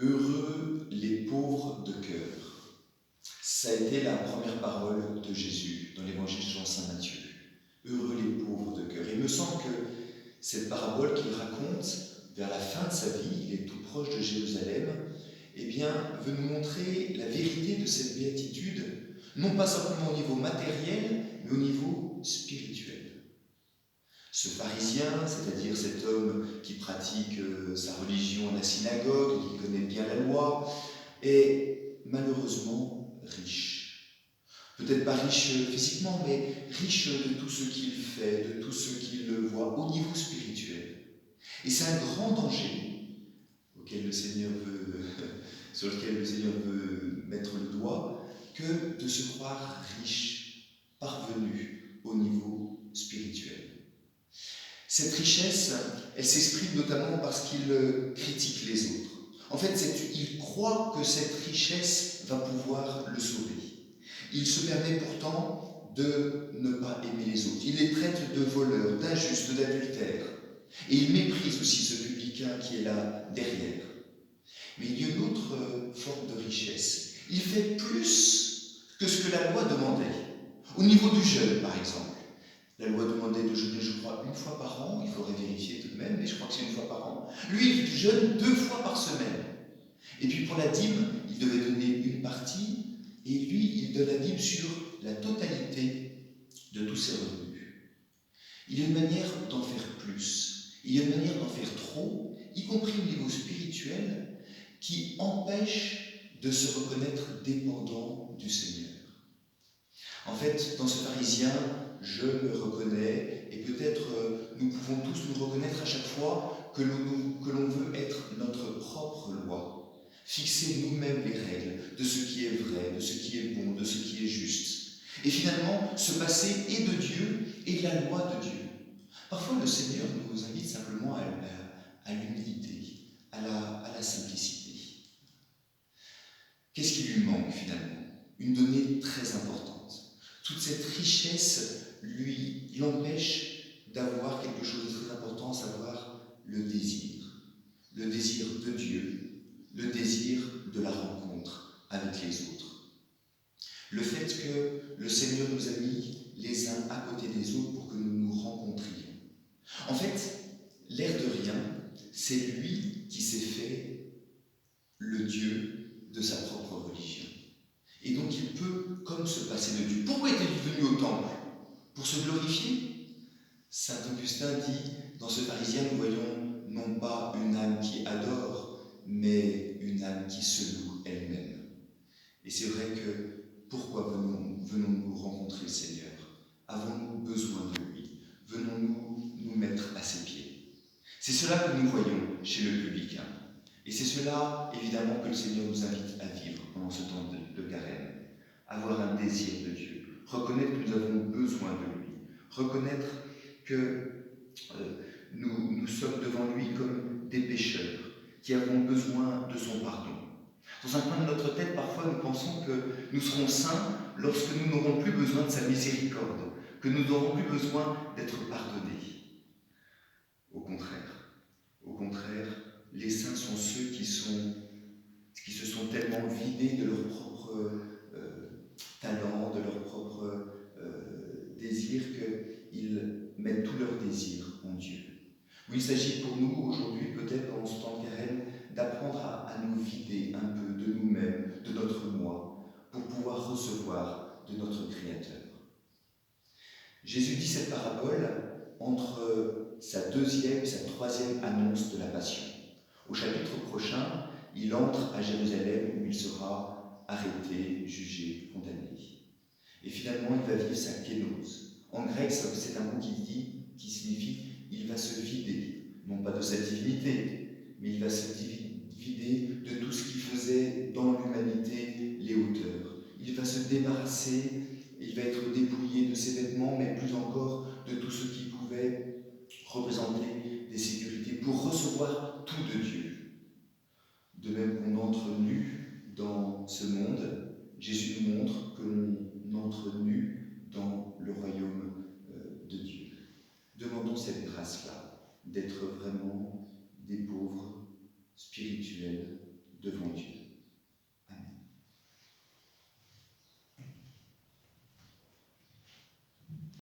Heureux les pauvres de cœur. Ça a été la première parole de Jésus dans l'évangile selon saint Matthieu. Heureux les pauvres de cœur. Il me semble que cette parabole qu'il raconte vers la fin de sa vie, il est tout proche de Jérusalem, eh bien, veut nous montrer la vérité de cette béatitude, non pas simplement au niveau matériel, mais au niveau spirituel. Ce pharisien, c'est-à-dire cet homme qui pratique sa religion à la synagogue, qui connaît bien la loi, est malheureusement riche. Peut-être pas riche physiquement, mais riche de tout ce qu'il fait, de tout ce qu'il voit au niveau spirituel. Et c'est un grand danger auquel le Seigneur sur lequel le Seigneur veut mettre le doigt, que de se croire riche, parvenu au niveau spirituel. Cette richesse, elle s'exprime notamment parce qu'il critique les autres. En fait, il croit que cette richesse va pouvoir le sauver. Il se permet pourtant de ne pas aimer les autres. Il les traite de voleurs, d'injustes, d'adultères. Et il méprise aussi ce publicain qui est là derrière. Mais il y a une autre forme de richesse. Il fait plus que ce que la loi demandait. Au niveau du jeûne, par exemple. La loi demandait de jeûner, je crois, une fois par an. Il faudrait vérifier tout de même, mais je crois que c'est une fois par an. Lui, il jeûne 2 fois par semaine. Et puis pour la dîme, il devait donner une partie. Et lui, il donne la dîme sur la totalité de tous ses revenus. Il y a une manière d'en faire plus. Il y a une manière d'en faire trop, y compris au niveau spirituel, qui empêche de se reconnaître dépendant du Seigneur. En fait, dans ce pharisien, je me reconnais, et peut-être nous pouvons tous nous reconnaître à chaque fois que l'on veut être notre propre loi, fixer nous-mêmes les règles de ce qui est vrai, de ce qui est bon, de ce qui est juste, et finalement se passer et de Dieu et de la loi de Dieu. Parfois, le Seigneur nous invite simplement à l'humilité, à la simplicité. Qu'est-ce qui lui manque finalement? Une donnée très importante. Toute cette richesse l'empêche d'avoir quelque chose de très important, à savoir le désir. Le désir de Dieu, le désir de la rencontre avec les autres. Le fait que le Seigneur nous a mis les uns à côté des autres pour que nous nous rencontrions. En fait, l'air de rien, c'est lui qui s'est fait le Dieu de sa propre religion. Et donc il peut comme se passer de Dieu. Pourquoi est-il venu au temple? Pour se glorifier? Saint Augustin dit, dans ce pharisien, nous voyons non pas une âme qui adore, mais une âme qui se loue elle-même. Et c'est vrai que pourquoi venons-nous rencontrer le Seigneur? Avons-nous besoin de lui? Venons-nous nous mettre à ses pieds? C'est cela que nous voyons chez le publicain. Et c'est cela, évidemment, que le Seigneur nous invite à vivre pendant ce temps de carême. Avoir un désir de Dieu. Reconnaître que nous avons besoin de lui. Reconnaître que nous sommes devant lui comme des pécheurs qui avons besoin de son pardon. Dans un coin de notre tête, parfois, nous pensons que nous serons saints lorsque nous n'aurons plus besoin de sa miséricorde, que nous n'aurons plus besoin d'être pardonnés. Au contraire, les saints sont ceux qui se sont tellement vidés de leur propre talent, de leur propre désir, qu'ils mettent tous leurs désirs en Dieu. Oui, il s'agit pour nous aujourd'hui, peut-être dans ce temps de carême, d'apprendre à nous vider un peu de nous-mêmes, de notre moi, pour pouvoir recevoir de notre Créateur. Jésus dit cette parabole entre sa deuxième et sa troisième annonce de la Passion. Au chapitre prochain, il entre à Jérusalem où il sera arrêté, jugé, condamné. Et finalement, il va vivre sa kénose. En grec, c'est un mot qui signifie il va se vider, non pas de sa divinité, mais il va se vider de tout ce qui faisait dans l'humanité les hauteurs. Il va se débarrasser, il va être dépouillé de ses vêtements, mais plus encore de tout ce qui pouvait représenter des sécurités pour recevoir tout de Dieu. De même qu'on entre nu dans ce monde, Jésus nous montre que l'on entre nu dans le royaume de Dieu. Demandons cette grâce-là, d'être vraiment des pauvres spirituels devant Dieu.